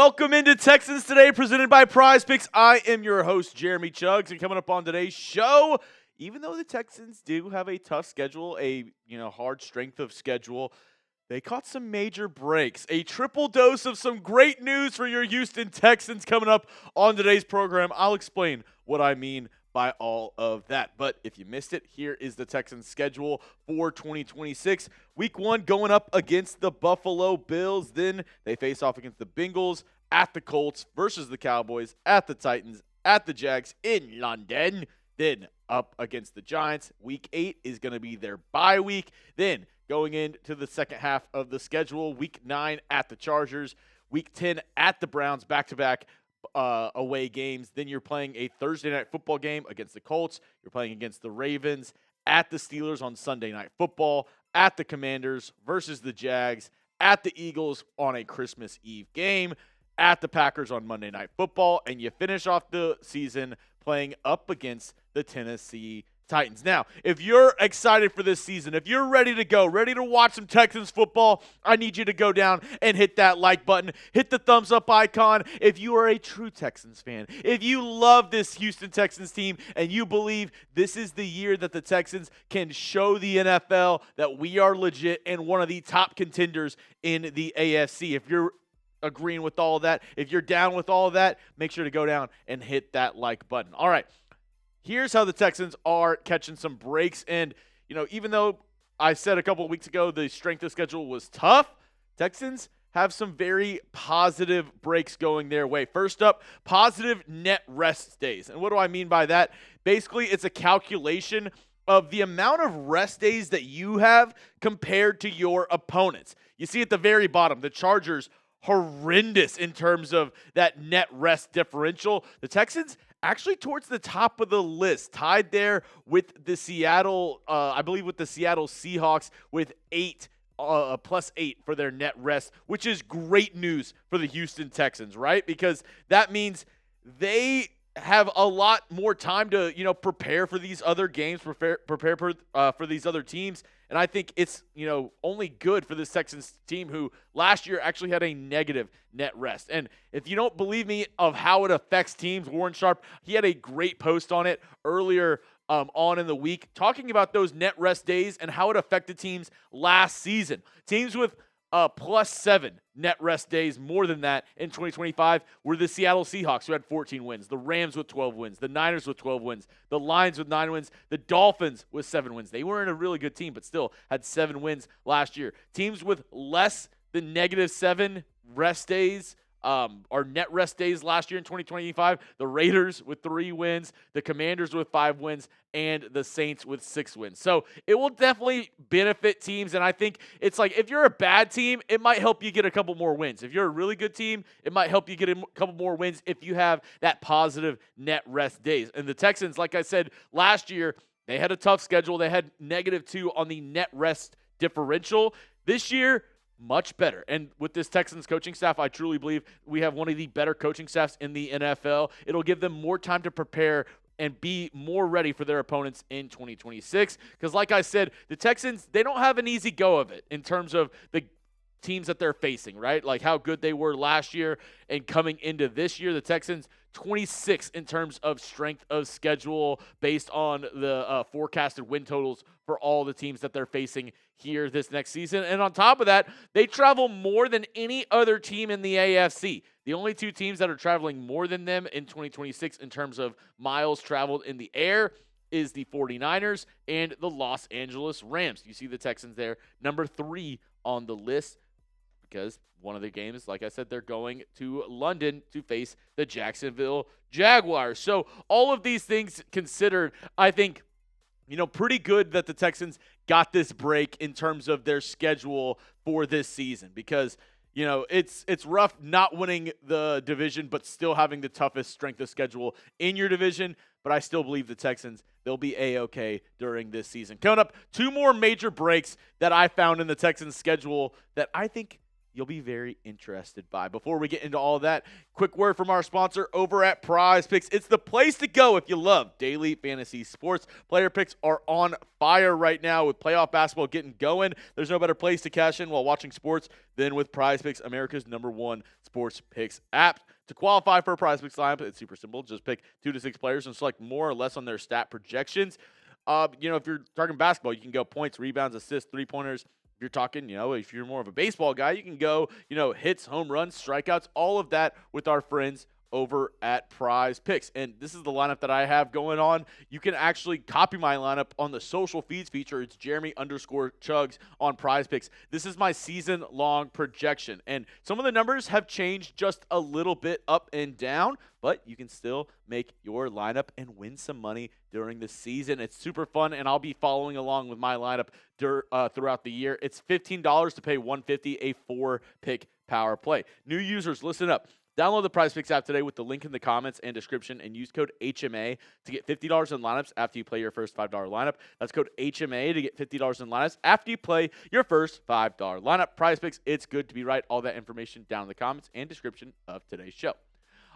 Welcome into Texans Today, presented by Prize Picks. I am your host, Jeremy Chuggs, and coming up on today's show, even though the Texans do have a tough schedule, a hard strength of schedule, they caught some major breaks. A triple dose of some great news for your Houston Texans coming up on today's program. I'll explain what I mean by all of that. But if you missed it, here is the Texans schedule for 2026. Week 1 going up against the Buffalo Bills. Then they face off against the Bengals, at the Colts, versus the Cowboys, at the Titans, at the Jags in London. Then up against the Giants. Week 8 is going to be their bye week. Then going into the second half of the schedule, Week 9 at the Chargers, Week 10 at the Browns, back-to-back away games. Then you're playing a Thursday night football game against the Colts. You're playing against the Ravens, at the Steelers on Sunday Night Football, at the Commanders versus the Jags, at the Eagles on a Christmas Eve game, at the Packers on Monday Night Football, and you finish off the season playing up against the Tennessee Titans. Now, if you're excited for this season, if you're ready to go, ready to watch some Texans football, I need you to go down and hit that like button, hit the thumbs up icon. If you are a true Texans fan, if you love this Houston Texans team and you believe this is the year that the Texans can show the NFL that we are legit and one of the top contenders in the AFC. If you're agreeing with all of that, if you're down with all of that, make sure to go down and hit that like button. All right. Here's how the Texans are catching some breaks. And, even though I said a couple of weeks ago the strength of schedule was tough, Texans have some very positive breaks going their way. First up, positive net rest days. And what do I mean by that? Basically, it's a calculation of the amount of rest days that you have compared to your opponents. You see at the very bottom, the Chargers, horrendous in terms of that net rest differential. The Texans actually towards the top of the list, tied there with the Seattle, I believe with the Seattle Seahawks with +8 for their net rest, which is great news for the Houston Texans, right? Because that means they have a lot more time to, prepare for these other games, prepare for these other teams. And I think it's, only good for this Texans team who last year actually had a negative net rest. And if you don't believe me of how it affects teams, Warren Sharp, he had a great post on it earlier on in the week talking about those net rest days and how it affected teams last season. Teams with +7 net rest days, more than that in 2025, were the Seattle Seahawks, who had 14 wins, the Rams with 12 wins, the Niners with 12 wins, the Lions with 9 wins, the Dolphins with 7 wins. They weren't a really good team, but still had 7 wins last year. Teams with less than -7 rest days, or net rest days last year in 2025, the Raiders with 3 wins, the Commanders with 5 wins, and the Saints with 6 wins. So it will definitely benefit teams, and I think it's like if you're a bad team, it might help you get a couple more wins. If you're a really good team, it might help you get a couple more wins if you have that positive net rest days. And the Texans, like I said, last year, they had a tough schedule. They had -2 on the net rest differential. This year, much better. And with this Texans coaching staff, I truly believe we have one of the better coaching staffs in the NFL. It'll give them more time to prepare and be more ready for their opponents in 2026. Because like I said, the Texans, they don't have an easy go of it in terms of the teams that they're facing, right? Like how good they were last year and coming into this year. The Texans, 26 in terms of strength of schedule based on the forecasted win totals for all the teams that they're facing here this next season. And on top of that, they travel more than any other team in the AFC. The only 2 teams that are traveling more than them in 2026 in terms of miles traveled in the air is the 49ers and the Los Angeles Rams. You see the Texans there, number 3 on the list, because one of the games, like I said, they're going to London to face the Jacksonville Jaguars. So all of these things considered, I think, pretty good that the Texans got this break in terms of their schedule for this season because, it's rough not winning the division but still having the toughest strength of schedule in your division. But I still believe the Texans, they'll be A-okay during this season. Coming up, 2 more major breaks that I found in the Texans schedule that I think you'll be very interested by. Before we get into all of that, quick word from our sponsor over at Prize Picks. It's the place to go if you love daily fantasy sports. Player picks are on fire right now with playoff basketball getting going. There's no better place to cash in while watching sports than with Prize Picks, America's #1 sports picks app. To qualify for a Prize Picks lineup, it's super simple. Just pick 2 to 6 players and select more or less on their stat projections. If you're talking basketball, you can go points, rebounds, assists, three-pointers. If you're talking, if you're more of a baseball guy, you can go, hits, home runs, strikeouts, all of that with our friends over at Prize Picks. And this is the lineup that I have going on. You can actually copy my lineup on the social feeds feature. It's Jeremy_Chugs on Prize Picks. This is my season-long projection. And some of the numbers have changed just a little bit up and down, but you can still make your lineup and win some money during the season. It's super fun, and I'll be following along with my lineup throughout the year. It's $15 to pay $150, a 4-pick power play. New users, listen up. Download the Prize Picks app today with the link in the comments and description and use code HMA to get $50 in lineups after you play your first $5 lineup. That's code HMA to get $50 in lineups after you play your first $5 lineup. Prize Picks, it's good to be right. All that information down in the comments and description of today's show.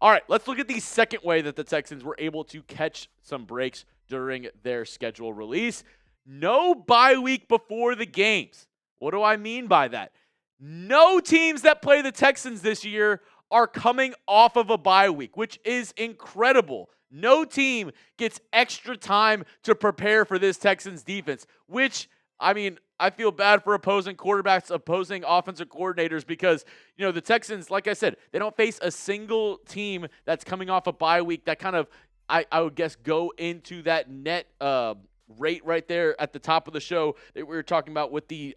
All right, let's look at the second way that the Texans were able to catch some breaks during their schedule release. No bye week before the games. What do I mean by that? No teams that play the Texans this year are coming off of a bye week, which is incredible. No team gets extra time to prepare for this Texans defense, which, I feel bad for opposing quarterbacks, opposing offensive coordinators because, the Texans, like I said, they don't face a single team that's coming off a bye week that kind of, I would guess, go into that net rate right there at the top of the show that we were talking about with the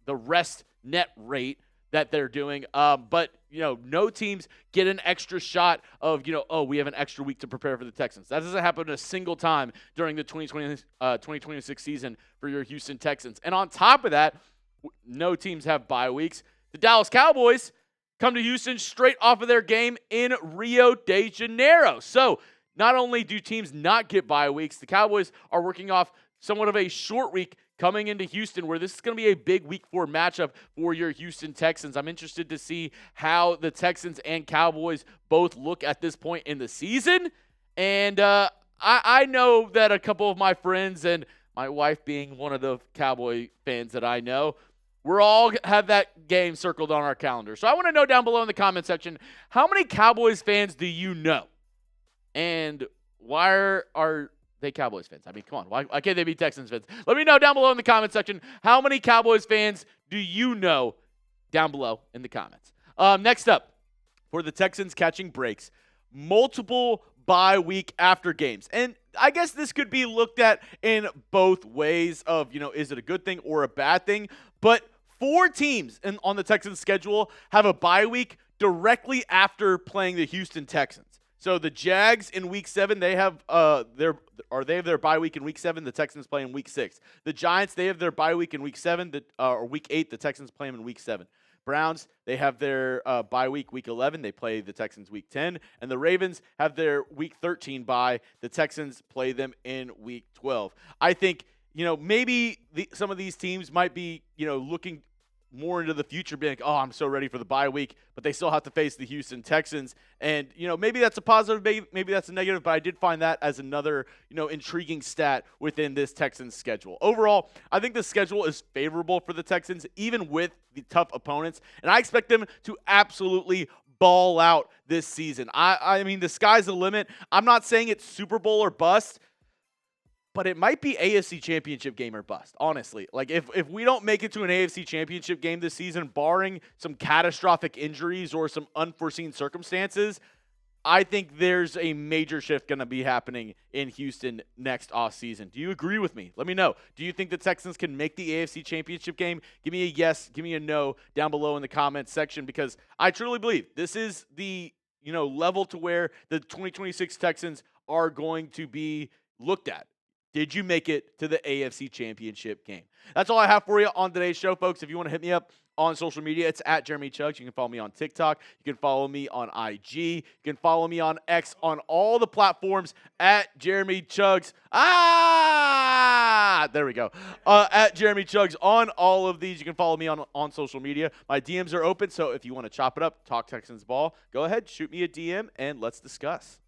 rest net rate that they're doing. But no teams get an extra shot of, we have an extra week to prepare for the Texans. That doesn't happen a single time during the 2026 season for your Houston Texans. And on top of that, no teams have bye weeks. The Dallas Cowboys come to Houston straight off of their game in Rio de Janeiro. So not only do teams not get bye weeks, the Cowboys are working off somewhat of a short week coming into Houston, where this is going to be a big Week 4 matchup for your Houston Texans. I'm interested to see how the Texans and Cowboys both look at this point in the season. And I know that a couple of my friends, and my wife being one of the Cowboy fans that I know, we're all have that game circled on our calendar. So I want to know down below in the comment section, how many Cowboys fans do you know? And why are they Cowboys fans? Come on. Why can't they be Texans fans? Let me know down below in the comment section. How many Cowboys fans do you know down below in the comments? Next up, for the Texans catching breaks, multiple bye week after games. And I guess this could be looked at in both ways of, is it a good thing or a bad thing? But 4 teams on the Texans schedule have a bye week directly after playing the Houston Texans. So the Jags in Week 7, they have their bye week in Week 7. The Texans play in Week 6. The Giants, they have their bye week in Week 7, or Week 8. The Texans play them in Week 7. Browns, they have their bye week, Week 11. They play the Texans Week 10. And the Ravens have their Week 13 bye. The Texans play them in Week 12. I think, maybe some of these teams might be, looking more into the future, being like, oh, I'm so ready for the bye week, but they still have to face the Houston Texans. And, maybe that's a positive, maybe that's a negative, but I did find that as another, intriguing stat within this Texans schedule. Overall, I think the schedule is favorable for the Texans, even with the tough opponents, and I expect them to absolutely ball out this season. The sky's the limit. I'm not saying it's Super Bowl or bust, but it might be AFC Championship game or bust, honestly. Like, if we don't make it to an AFC Championship game this season, barring some catastrophic injuries or some unforeseen circumstances, I think there's a major shift going to be happening in Houston next offseason. Do you agree with me? Let me know. Do you think the Texans can make the AFC Championship game? Give me a yes, give me a no down below in the comments section, because I truly believe this is the level to where the 2026 Texans are going to be looked at. Did you make it to the AFC Championship game? That's all I have for you on today's show, folks. If you want to hit me up on social media. It's at Jeremy Chugs. You can follow me on TikTok. You can follow me on IG. You can follow me on X, on all the platforms at Jeremy Chugs. There we go. At Jeremy Chugs on all of these. You can follow me on social media. My DMs are open, so if you want to chop it up, talk Texans ball, go ahead, shoot me a DM, and let's discuss.